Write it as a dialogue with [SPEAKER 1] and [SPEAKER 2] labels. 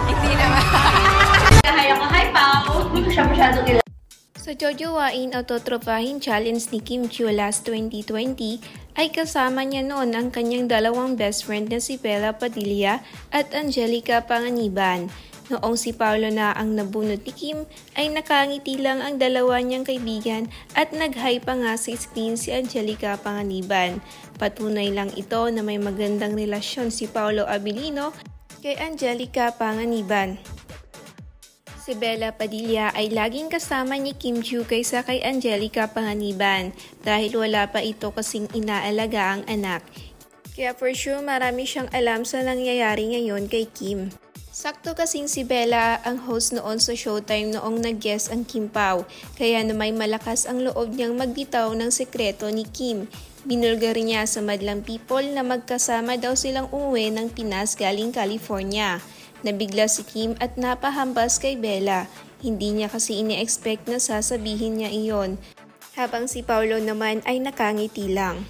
[SPEAKER 1] Hindi naman.
[SPEAKER 2] Hi ako, hi Pao! Hindi ko siya masyado kilala.
[SPEAKER 3] Sa Jojowain Autotropahin Challenge ni Kim Chiu last 2020 ay kasama niya noon ang kanyang dalawang best friend na si Bella Padilla at Angelica Panganiban. Noong si Paolo na ang nabunot ni Kim ay nakangiti lang ang dalawa niyang kaibigan at nag-hi pa nga sa screen si Angelica Panganiban. Patunay lang ito na may magandang relasyon si Paolo Abilino kay Angelica Panganiban. Si Bella Padilla ay laging kasama ni Kim Chiu kaysa kay Angelica Panganiban dahil wala pa ito kasing inaalaga ang anak. Kaya for sure marami siyang alam sa nangyayari ngayon kay Kim. Sakto kasing si Bella ang host noon sa Showtime noong nag-guest ang Kim Pao, kaya na may malakas ang loob niyang magbitaw ng sekreto ni Kim. Binulgar niya sa madlang people na magkasama daw silang umuwi ng Pinas galing California. Nabigla si Kim at napahambas kay Bella. Hindi niya kasi ini-expect na sasabihin niya iyon. Habang si Paolo naman ay nakangiti lang.